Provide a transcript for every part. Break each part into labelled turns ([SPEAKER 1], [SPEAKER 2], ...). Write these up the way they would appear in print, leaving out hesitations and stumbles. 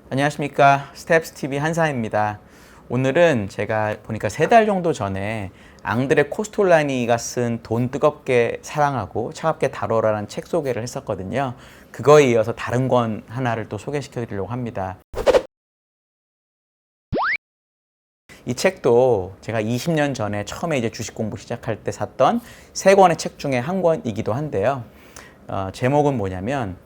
[SPEAKER 1] 안녕하십니까. 스텝스TV 한사입니다. 오늘은 제가 보니까 3달 정도 전에 앙드레 코스톨라니가 쓴 돈 뜨겁게 사랑하고 차갑게 다뤄라라는 책 소개를 했었거든요. 그거에 이어서 다른 권 하나를 또 소개시켜 드리려고 합니다. 이 책도 제가 20년 전에 처음에 이제 주식 공부 시작할 때 샀던 3권의 책 중에 한 권이기도 한데요. 제목은 뭐냐면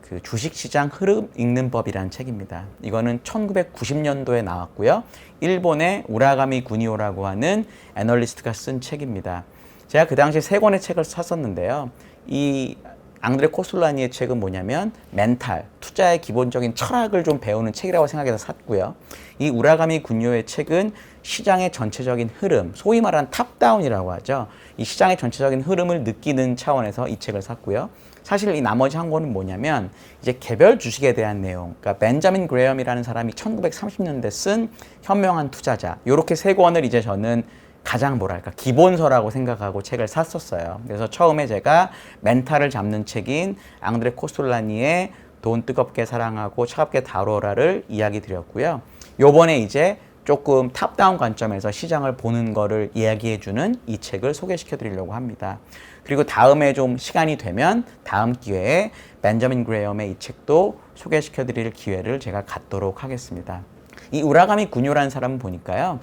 [SPEAKER 1] 그 주식시장 흐름 읽는 법이라는 책입니다. 이거는 1990년도에 나왔고요. 일본의 우라가미 구니오라고 하는 애널리스트가 쓴 책입니다. 제가 그 당시에 3권의 책을 샀었는데요. 이 앙드레 코스톨라니의 책은 뭐냐면 멘탈, 투자의 기본적인 철학을 좀 배우는 책이라고 생각해서 샀고요. 이 우라가미 군요의 책은 시장의 전체적인 흐름, 소위 말하는 탑다운이라고 하죠. 이 시장의 전체적인 흐름을 느끼는 차원에서 이 책을 샀고요. 사실 이 나머지 한 권은 뭐냐면 이제 개별 주식에 대한 내용, 그러니까 벤자민 그레엄이라는 사람이 1930년대 쓴 현명한 투자자, 요렇게 3권을 이제 저는 가장 뭐랄까 기본서라고 생각하고 책을 샀었어요. 그래서 처음에 제가 멘탈을 잡는 책인 앙드레 코스톨라니의 돈 뜨겁게 사랑하고 차갑게 다뤄라를 이야기 드렸고요. 요번에 이제 조금 탑다운 관점에서 시장을 보는 거를 이야기해주는 이 책을 소개시켜 드리려고 합니다. 그리고 다음에 좀 시간이 되면 다음 기회에 벤자민 그레엄의 이 책도 소개시켜 드릴 기회를 제가 갖도록 하겠습니다. 이 우라가미 군요라는 사람은 보니까요.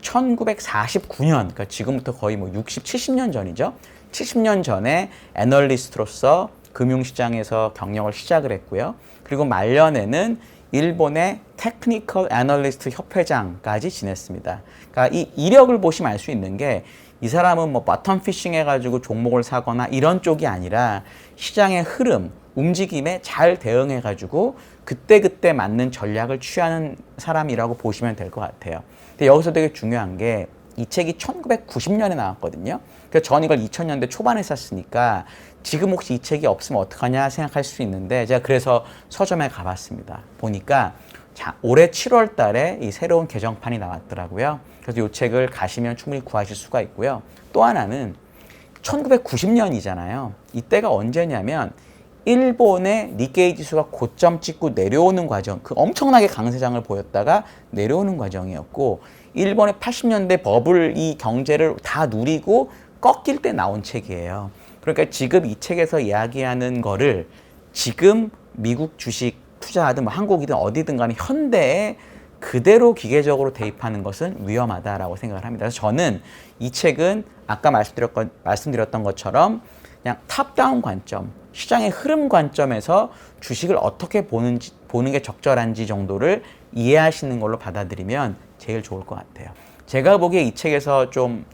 [SPEAKER 1] 1949년, 그러니까 지금부터 거의 뭐 60, 70년 전이죠. 70년 전에 애널리스트로서 금융시장에서 경력을 시작을 했고요. 그리고 말년에는 일본의 테크니컬 애널리스트 협회장까지 지냈습니다. 그러니까 이 이력을 보시면 알 수 있는 게 이 사람은 뭐 바텀 피싱 해가지고 종목을 사거나 이런 쪽이 아니라 시장의 흐름, 움직임에 잘 대응해가지고 그때그때 맞는 전략을 취하는 사람이라고 보시면 될 것 같아요. 근데 여기서 되게 중요한 게 이 책이 1990년에 나왔거든요. 그래서 전 이걸 2000년대 초반에 샀으니까 지금 혹시 이 책이 없으면 어떡하냐 생각할 수 있는데 제가 그래서 서점에 가봤습니다. 보니까 올해 7월 달에 이 새로운 개정판이 나왔더라고요. 그래서 이 책을 가시면 충분히 구하실 수가 있고요. 또 하나는 1990년이잖아요. 이때가 언제냐면 일본의 니케이 지수가 고점 찍고 내려오는 과정, 그 엄청나게 강세장을 보였다가 내려오는 과정이었고, 일본의 80년대 버블 이 경제를 다 누리고 꺾일 때 나온 책이에요. 그러니까 지금 이 책에서 이야기하는 거를 지금 미국 주식 투자하든 뭐 한국이든 어디든 간에 현대에 그대로 기계적으로 대입하는 것은 위험하다라고 생각을 합니다. 그래서 저는 이 책은 아까 말씀드렸던 것처럼 그냥 탑다운 관점, 시장의 흐름 관점에서 주식을 어떻게 보는 게 적절한지 정도를 이해하시는 걸로 받아들이면 제일 좋을 것 같아요. 제가 보기에 이 책에서 좀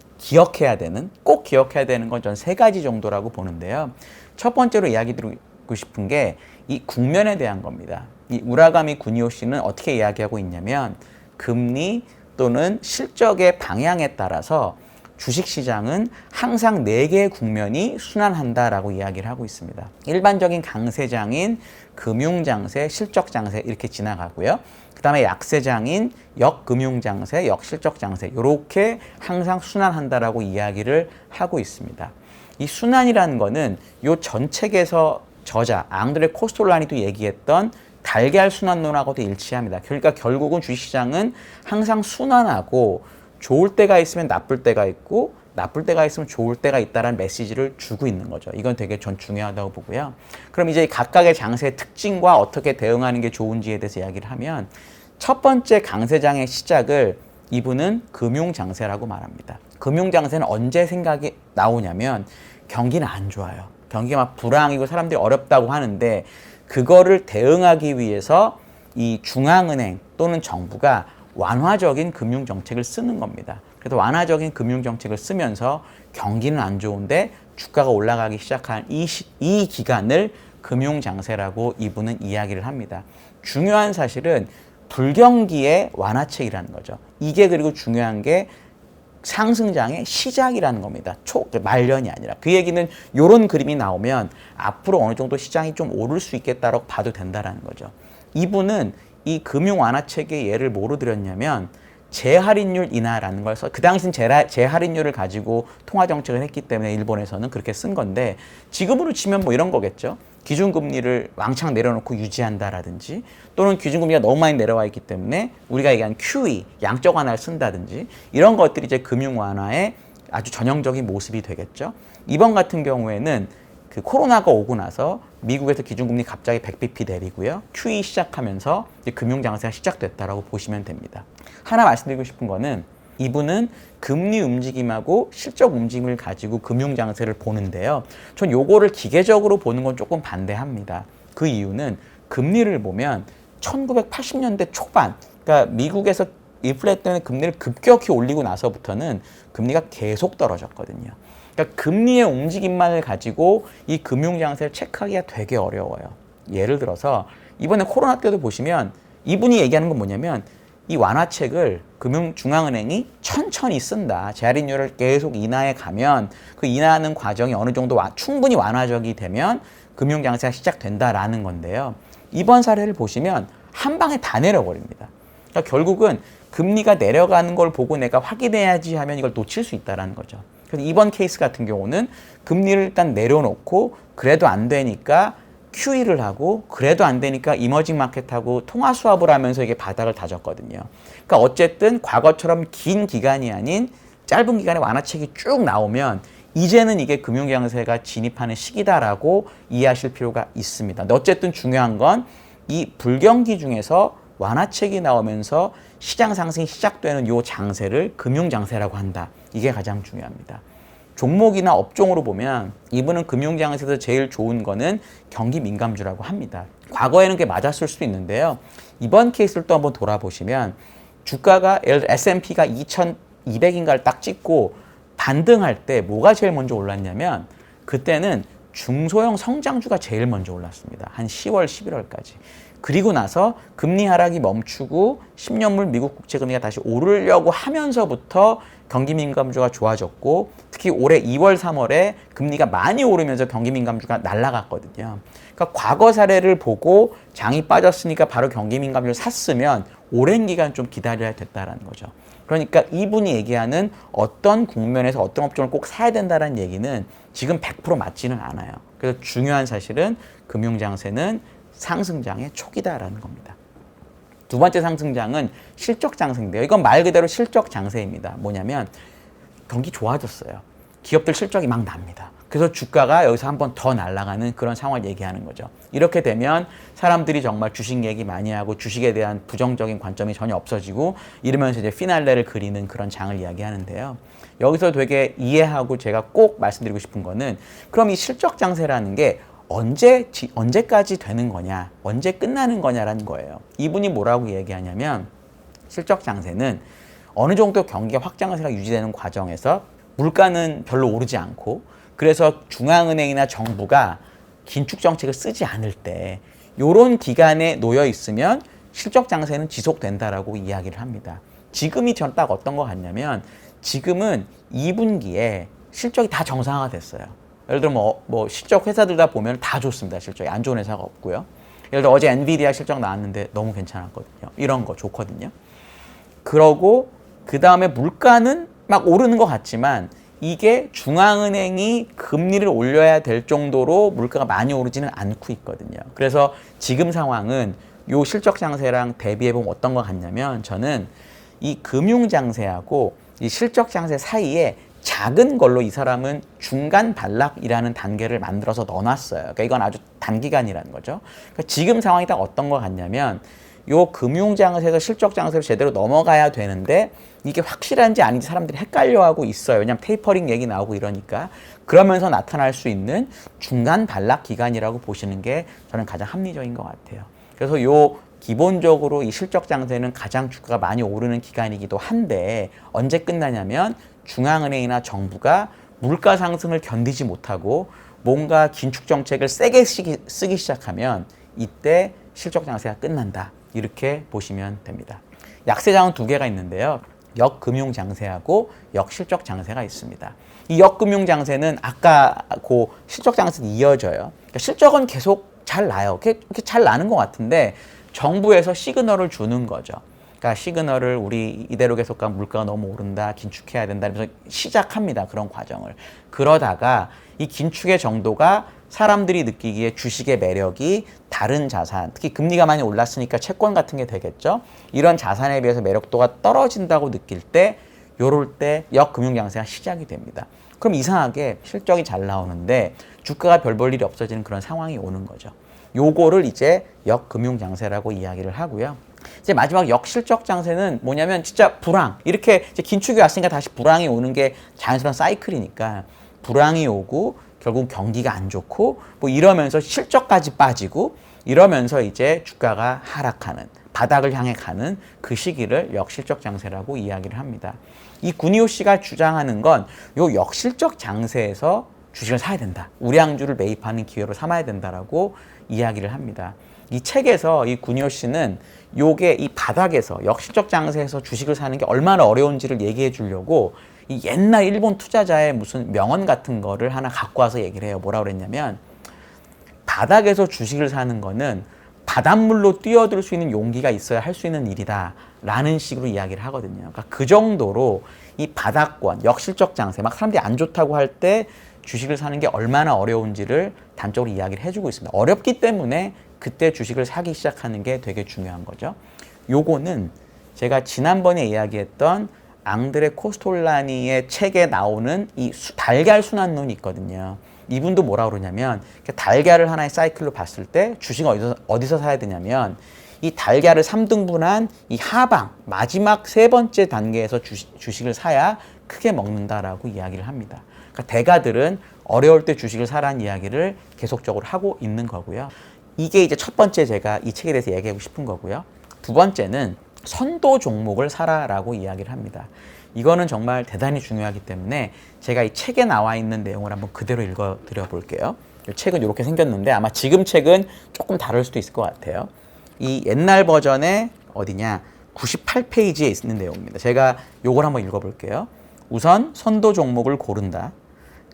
[SPEAKER 1] 꼭 기억해야 되는 건 전 3가지 정도라고 보는데요. 첫 번째로 이야기 드리고 싶은 게 이 국면에 대한 겁니다. 이 우라가미 구니오 씨는 어떻게 이야기하고 있냐면 금리 또는 실적의 방향에 따라서 주식시장은 항상 4개의 국면이 순환한다라고 이야기를 하고 있습니다. 일반적인 강세장인 금융장세, 실적장세 이렇게 지나가고요. 그 다음에 약세장인 역금융장세, 역실적장세 이렇게 항상 순환한다라고 이야기를 하고 있습니다. 이 순환이라는 거는 이 전 책에서 저자 앙드레 코스톨라니도 얘기했던 달걀 순환론하고도 일치합니다. 그러니까 결국은 주식시장은 항상 순환하고 좋을 때가 있으면 나쁠 때가 있고 나쁠 때가 있으면 좋을 때가 있다는 메시지를 주고 있는 거죠. 이건 되게 전 중요하다고 보고요. 그럼 이제 각각의 장세의 특징과 어떻게 대응하는 게 좋은지에 대해서 이야기를 하면 첫 번째 강세장의 시작을 이분은 금융장세라고 말합니다. 금융장세는 언제 생각이 나오냐면 경기는 안 좋아요. 경기가 막 불황이고 사람들이 어렵다고 하는데 그거를 대응하기 위해서 이 중앙은행 또는 정부가 완화적인 금융정책을 쓰는 겁니다. 그래서 완화적인 금융정책을 쓰면서 경기는 안 좋은데 주가가 올라가기 시작한 이 기간을 금융장세라고 이분은 이야기를 합니다. 중요한 사실은 불경기의 완화책이라는 거죠. 이게 그리고 중요한 게 상승장의 시작이라는 겁니다. 말년이 아니라. 그 얘기는 이런 그림이 나오면 앞으로 어느 정도 시장이 좀 오를 수 있겠다라고 봐도 된다는 거죠. 이분은 이 금융 완화책의 예를 뭐로 들었냐면 재할인율 인하라는 걸 그 당시는 재할인율을 가지고 통화 정책을 했기 때문에 일본에서는 그렇게 쓴 건데 지금으로 치면 뭐 이런 거겠죠. 기준금리를 왕창 내려놓고 유지한다라든지 또는 기준금리가 너무 많이 내려와 있기 때문에 우리가 얘기한 QE, 양적 완화를 쓴다든지 이런 것들이 이제 금융 완화의 아주 전형적인 모습이 되겠죠. 이번 같은 경우에는 그 코로나가 오고 나서 미국에서 기준금리 갑자기 100bp 내리고요. QE 시작하면서 이제 금융 장세가 시작됐다라고 보시면 됩니다. 하나 말씀드리고 싶은 거는 이분은 금리 움직임하고 실적 움직임을 가지고 금융 장세를 보는데요. 전 요거를 기계적으로 보는 건 조금 반대합니다. 그 이유는 금리를 보면 1980년대 초반, 그러니까 미국에서 인플레 때문에 금리를 급격히 올리고 나서부터는 금리가 계속 떨어졌거든요. 그러니까 금리의 움직임만을 가지고 이 금융 장세를 체크하기가 되게 어려워요. 예를 들어서 이번에 코로나 때도 보시면 이분이 얘기하는 건 뭐냐면 이 완화책을 금융중앙은행이 천천히 쓴다. 재할인율을 계속 인하해 가면 그 인하하는 과정이 어느 정도 충분히 완화적이 되면 금융 장세가 시작된다라는 건데요. 이번 사례를 보시면 한 방에 다 내려버립니다. 그러니까 결국은 금리가 내려가는 걸 보고 내가 확인해야지 하면 이걸 놓칠 수 있다는 거죠. 그래서 이번 케이스 같은 경우는 금리를 일단 내려놓고 그래도 안 되니까 QE를 하고 그래도 안 되니까 이머징 마켓하고 통화 수합을 하면서 이게 바닥을 다졌거든요. 그러니까 어쨌든 과거처럼 긴 기간이 아닌 짧은 기간에 완화책이 쭉 나오면 이제는 이게 금융장세가 진입하는 시기다라고 이해하실 필요가 있습니다. 근데 어쨌든 중요한 건 이 불경기 중에서 완화책이 나오면서 시장 상승이 시작되는 이 장세를 금융장세라고 한다. 이게 가장 중요합니다. 종목이나 업종으로 보면 이분은 금융장에서 제일 좋은 거는 경기 민감주라고 합니다. 과거에는 그게 맞았을 수도 있는데요. 이번 케이스를 또 한번 돌아보시면 주가가 S&P가 2200인가를 딱 찍고 반등할 때 뭐가 제일 먼저 올랐냐면 그때는 중소형 성장주가 제일 먼저 올랐습니다. 한 10월, 11월까지. 그리고 나서 금리 하락이 멈추고 10년물 미국 국채금리가 다시 오르려고 하면서부터 경기 민감주가 좋아졌고 특히 올해 2월, 3월에 금리가 많이 오르면서 경기 민감주가 날아갔거든요. 그러니까 과거 사례를 보고 장이 빠졌으니까 바로 경기 민감주를 샀으면 오랜 기간 좀 기다려야 됐다라는 거죠. 그러니까 이분이 얘기하는 어떤 국면에서 어떤 업종을 꼭 사야 된다는 얘기는 지금 100% 맞지는 않아요. 그래서 중요한 사실은 금융장세는 상승장의 초기다라는 겁니다. 두 번째 상승장은 실적 장세인데요. 이건 말 그대로 실적 장세입니다. 뭐냐면 경기 좋아졌어요. 기업들 실적이 막 납니다. 그래서 주가가 여기서 한 번 더 날아가는 그런 상황을 얘기하는 거죠. 이렇게 되면 사람들이 정말 주식 얘기 많이 하고 주식에 대한 부정적인 관점이 전혀 없어지고 이러면서 이제 피날레를 그리는 그런 장을 이야기하는데요. 여기서 되게 이해하고 제가 꼭 말씀드리고 싶은 거는 그럼 이 실적 장세라는 게 언제까지 되는 거냐, 언제 끝나는 거냐라는 거예요. 이분이 뭐라고 얘기하냐면 실적 장세는 어느 정도 경기가 확장세가 유지되는 과정에서 물가는 별로 오르지 않고 그래서 중앙은행이나 정부가 긴축 정책을 쓰지 않을 때 이런 기간에 놓여 있으면 실적 장세는 지속된다라고 이야기를 합니다. 지금이 전 딱 어떤 것 같냐면 지금은 2분기에 실적이 다 정상화가 됐어요. 예를 들어 뭐 실적 회사들 다 보면 다 좋습니다. 실적이 안 좋은 회사가 없고요. 예를 들어 어제 엔비디아 실적 나왔는데 너무 괜찮았거든요. 이런 거 좋거든요. 그러고 그 다음에 물가는 막 오르는 것 같지만 이게 중앙은행이 금리를 올려야 될 정도로 물가가 많이 오르지는 않고 있거든요. 그래서 지금 상황은 요 실적 장세랑 대비해 보면 어떤 것 같냐면 저는 이 금융 장세하고 이 실적 장세 사이에 작은 걸로 이 사람은 중간 단락이라는 단계를 만들어서 넣어놨어요. 그러니까 이건 아주 단기간이라는 거죠. 그러니까 지금 상황이 딱 어떤 것 같냐면 요 금융장세에서 실적장세로 제대로 넘어가야 되는데 이게 확실한지 아닌지 사람들이 헷갈려하고 있어요. 왜냐하면 테이퍼링 얘기 나오고 이러니까. 그러면서 나타날 수 있는 중간 단락 기간이라고 보시는 게 저는 가장 합리적인 것 같아요. 그래서 요 기본적으로 이 실적장세는 가장 주가가 많이 오르는 기간이기도 한데 언제 끝나냐면 중앙은행이나 정부가 물가 상승을 견디지 못하고 뭔가 긴축 정책을 세게 쓰기 시작하면 이때 실적 장세가 끝난다. 이렇게 보시면 됩니다. 약세장은 두 개가 있는데요. 역금융 장세하고 역실적 장세가 있습니다. 이 역금융 장세는 아까 그 실적 장세도 이어져요. 그러니까 실적은 계속 잘 나요. 이렇게 잘 나는 것 같은데 정부에서 시그널을 주는 거죠. 그러니까 시그널을 우리 이대로 계속 가면 물가가 너무 오른다, 긴축해야 된다, 그래서 시작합니다. 그런 과정을. 그러다가 이 긴축의 정도가 사람들이 느끼기에 주식의 매력이 다른 자산, 특히 금리가 많이 올랐으니까 채권 같은 게 되겠죠. 이런 자산에 비해서 매력도가 떨어진다고 느낄 때 요럴 때 역금융장세가 시작이 됩니다. 그럼 이상하게 실적이 잘 나오는데 주가가 별 볼 일이 없어지는 그런 상황이 오는 거죠. 요거를 이제 역금융장세라고 이야기를 하고요. 이제 마지막 역실적 장세는 뭐냐면 진짜 불황. 이렇게 이제 긴축이 왔으니까 다시 불황이 오는 게 자연스러운 사이클이니까 불황이 오고 결국 경기가 안 좋고 뭐 이러면서 실적까지 빠지고 이러면서 이제 주가가 하락하는 바닥을 향해 가는 그 시기를 역실적 장세라고 이야기를 합니다. 이 구니오 씨가 주장하는 건 요 역실적 장세에서 주식을 사야 된다. 우량주를 매입하는 기회로 삼아야 된다라고 이야기를 합니다. 이 책에서 이 구니오 씨는 요게 이 바닥에서 역실적 장세에서 주식을 사는 게 얼마나 어려운지를 얘기해 주려고 이 옛날 일본 투자자의 무슨 명언 같은 거를 하나 갖고 와서 얘기를 해요. 뭐라고 그랬냐면 바닥에서 주식을 사는 거는 바닷물로 뛰어들 수 있는 용기가 있어야 할 수 있는 일이다 라는 식으로 이야기를 하거든요. 그러니까 그 정도로 이 바닥권, 역실적 장세, 막 사람들이 안 좋다고 할 때 주식을 사는 게 얼마나 어려운지를 단적으로 이야기를 해주고 있습니다. 어렵기 때문에 그때 주식을 사기 시작하는 게 되게 중요한 거죠. 요거는 제가 지난번에 이야기했던 앙드레 코스톨라니의 책에 나오는 이 달걀 순환론이 있거든요. 이분도 뭐라 그러냐면 달걀을 하나의 사이클로 봤을 때 주식을 어디서 사야 되냐면 이 달걀을 3등분한 이 하방 마지막 세 번째 단계에서 주식을 사야 크게 먹는다라고 이야기를 합니다. 그러니까 대가들은 어려울 때 주식을 사라는 이야기를 계속적으로 하고 있는 거고요. 이게 이제 첫 번째 제가 이 책에 대해서 얘기하고 싶은 거고요. 두 번째는 선도 종목을 사라라고 이야기를 합니다. 이거는 정말 대단히 중요하기 때문에 제가 이 책에 나와 있는 내용을 한번 그대로 읽어 드려 볼게요. 이 책은 이렇게 생겼는데 아마 지금 책은 조금 다를 수도 있을 것 같아요. 이 옛날 버전의 어디냐 98페이지에 있는 내용입니다. 제가 요걸 한번 읽어 볼게요. 우선 선도 종목을 고른다.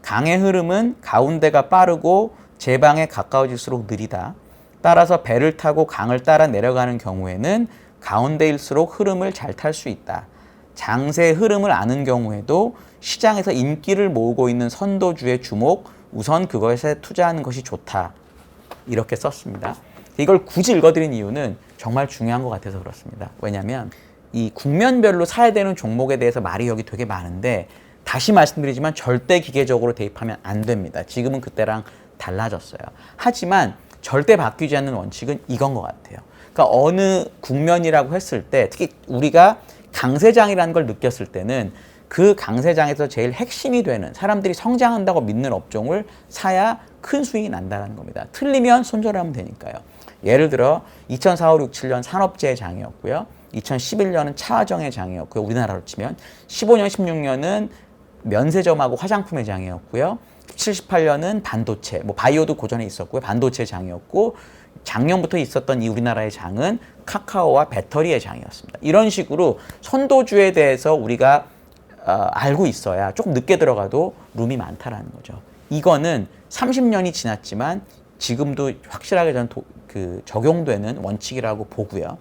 [SPEAKER 1] 강의 흐름은 가운데가 빠르고 제방에 가까워질수록 느리다. 따라서 배를 타고 강을 따라 내려가는 경우에는 가운데일수록 흐름을 잘 탈 수 있다. 장세의 흐름을 아는 경우에도 시장에서 인기를 모으고 있는 선도주의 주목, 우선 그것에 투자하는 것이 좋다. 이렇게 썼습니다. 이걸 굳이 읽어드린 이유는 정말 중요한 것 같아서 그렇습니다. 왜냐하면 이 국면별로 사야 되는 종목에 대해서 말이 여기 되게 많은데 다시 말씀드리지만 절대 기계적으로 대입하면 안 됩니다. 지금은 그때랑 달라졌어요. 하지만 절대 바뀌지 않는 원칙은 이건 것 같아요. 그러니까 어느 국면이라고 했을 때 특히 우리가 강세장이라는 걸 느꼈을 때는 그 강세장에서 제일 핵심이 되는 사람들이 성장한다고 믿는 업종을 사야 큰 수익이 난다는 겁니다. 틀리면 손절하면 되니까요. 예를 들어 2004, 5, 6, 7년 산업재해 장이었고요. 2011년은 차화정의 장이었고요. 우리나라로 치면 15년, 16년은 면세점하고 화장품의 장이었고요. 17, 18년은 반도체, 뭐 바이오도 고전에 있었고요. 반도체 장이었고 작년부터 있었던 이 우리나라의 장은 카카오와 배터리의 장이었습니다. 이런 식으로 선도주에 대해서 우리가 알고 있어야 조금 늦게 들어가도 룸이 많다라는 거죠. 이거는 30년이 지났지만 지금도 확실하게 저는 적용되는 원칙이라고 보고요.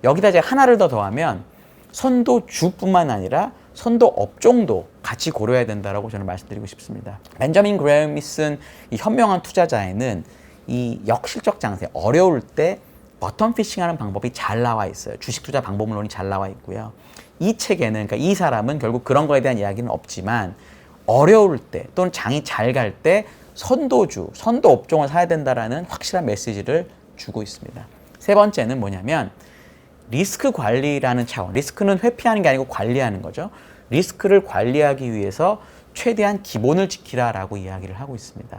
[SPEAKER 1] 여기다 제가 하나를 더 더하면 선도주뿐만 아니라 선도 업종도 같이 고려해야 된다라고 저는 말씀드리고 싶습니다. 벤저민 그레엄이 쓴 이 현명한 투자자에는 이 역실적 장세, 어려울 때 버텀 피싱하는 방법이 잘 나와 있어요. 주식 투자 방법론이 잘 나와 있고요. 이 책에는 그러니까 이 사람은 결국 그런 거에 대한 이야기는 없지만 어려울 때 또는 장이 잘 갈 때 선도주, 선도 업종을 사야 된다라는 확실한 메시지를 주고 있습니다. 세 번째는 뭐냐면 리스크 관리라는 차원. 리스크는 회피하는 게 아니고 관리하는 거죠. 리스크를 관리하기 위해서 최대한 기본을 지키라라고 이야기를 하고 있습니다.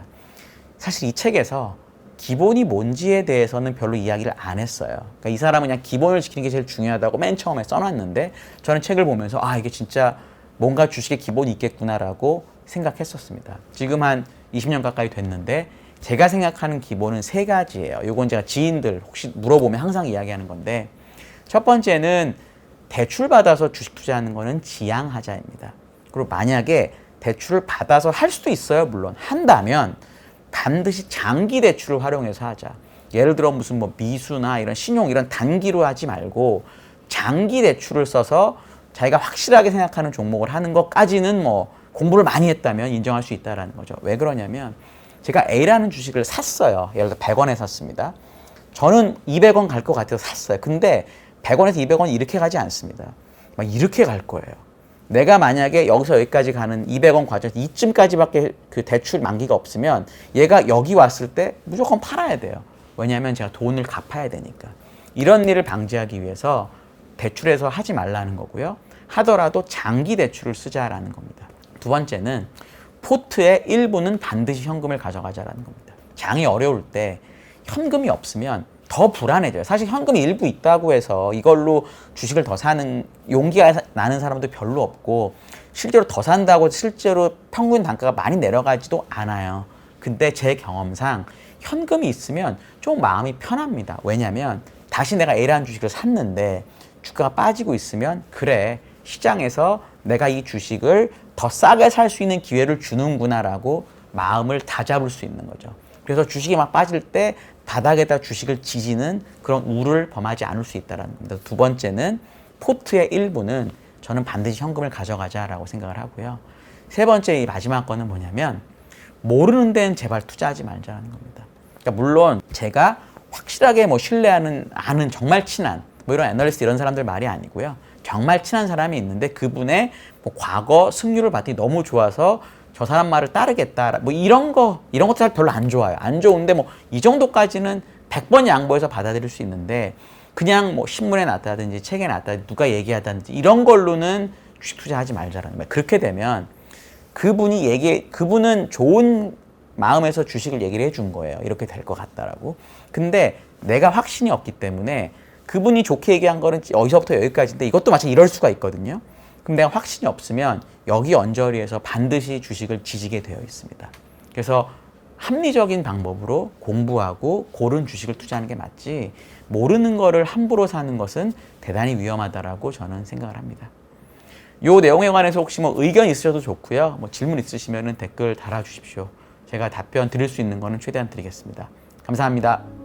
[SPEAKER 1] 사실 이 책에서 기본이 뭔지에 대해서는 별로 이야기를 안 했어요. 그러니까 이 사람은 그냥 기본을 지키는 게 제일 중요하다고 맨 처음에 써놨는데 저는 책을 보면서 이게 진짜 뭔가 주식에 기본이 있겠구나라고 생각했었습니다. 지금 한 20년 가까이 됐는데 제가 생각하는 기본은 세 가지예요. 이건 제가 지인들 혹시 물어보면 항상 이야기하는 건데 첫 번째는 대출 받아서 주식 투자하는 거는 지양하자입니다. 그리고 만약에 대출을 받아서 할 수도 있어요. 물론 한다면 반드시 장기 대출을 활용해서 하자. 예를 들어 무슨 뭐 미수나 이런 신용 이런 단기로 하지 말고 장기 대출을 써서 자기가 확실하게 생각하는 종목을 하는 것까지는 뭐 공부를 많이 했다면 인정할 수 있다라는 거죠. 왜 그러냐면 제가 A라는 주식을 샀어요. 예를 들어 100원에 샀습니다. 저는 200원 갈 것 같아서 샀어요. 근데 100원에서 200원 이렇게 가지 않습니다. 막 이렇게 갈 거예요. 내가 만약에 여기서 여기까지 가는 200원 과정에서 이쯤까지밖에 그 대출 만기가 없으면 얘가 여기 왔을 때 무조건 팔아야 돼요. 왜냐하면 제가 돈을 갚아야 되니까. 이런 일을 방지하기 위해서 대출해서 하지 말라는 거고요. 하더라도 장기 대출을 쓰자라는 겁니다. 두 번째는 포트의 일부는 반드시 현금을 가져가자라는 겁니다. 장이 어려울 때 현금이 없으면 더 불안해져요. 사실 현금이 일부 있다고 해서 이걸로 주식을 더 사는 용기가 나는 사람도 별로 없고 실제로 더 산다고 실제로 평균 단가가 많이 내려가지도 않아요. 근데 제 경험상 현금이 있으면 좀 마음이 편합니다. 왜냐하면 다시 내가 A라는 주식을 샀는데 주가가 빠지고 있으면 그래 시장에서 내가 이 주식을 더 싸게 살 수 있는 기회를 주는구나라고 마음을 다잡을 수 있는 거죠. 그래서 주식이 막 빠질 때 바닥에다 주식을 지지는 그런 우를 범하지 않을 수 있다는 겁니다. 두 번째는 포트의 일부는 저는 반드시 현금을 가져가자라고 생각을 하고요. 세 번째 이 마지막 거는 뭐냐면 모르는 데는 제발 투자하지 말자는 겁니다. 그러니까 물론 제가 확실하게 뭐 신뢰하는 아는 정말 친한 뭐 이런 애널리스트 이런 사람들 말이 아니고요. 정말 친한 사람이 있는데 그분의 뭐 과거 승률을 봤더니 너무 좋아서 저 사람 말을 따르겠다. 뭐 이런 것도 잘 별로 안 좋아요. 안 좋은데 뭐 이 정도까지는 100번 양보해서 받아들일 수 있는데 그냥 뭐 신문에 났다든지 책에 났다든지 누가 얘기하다든지 이런 걸로는 주식 투자하지 말자라는 거예요. 그렇게 되면 그분은 좋은 마음에서 주식을 얘기를 해준 거예요. 이렇게 될 것 같다라고. 근데 내가 확신이 없기 때문에 그분이 좋게 얘기한 거는 여기서부터 여기까지인데 이것도 마찬가지 이럴 수가 있거든요. 그럼 내가 확신이 없으면 여기 언저리에서 반드시 주식을 지지게 되어 있습니다. 그래서 합리적인 방법으로 공부하고 고른 주식을 투자하는 게 맞지 모르는 거를 함부로 사는 것은 대단히 위험하다라고 저는 생각을 합니다. 이 내용에 관해서 혹시 뭐 의견 있으셔도 좋고요. 뭐 질문 있으시면 댓글 달아주십시오. 제가 답변 드릴 수 있는 거는 최대한 드리겠습니다. 감사합니다.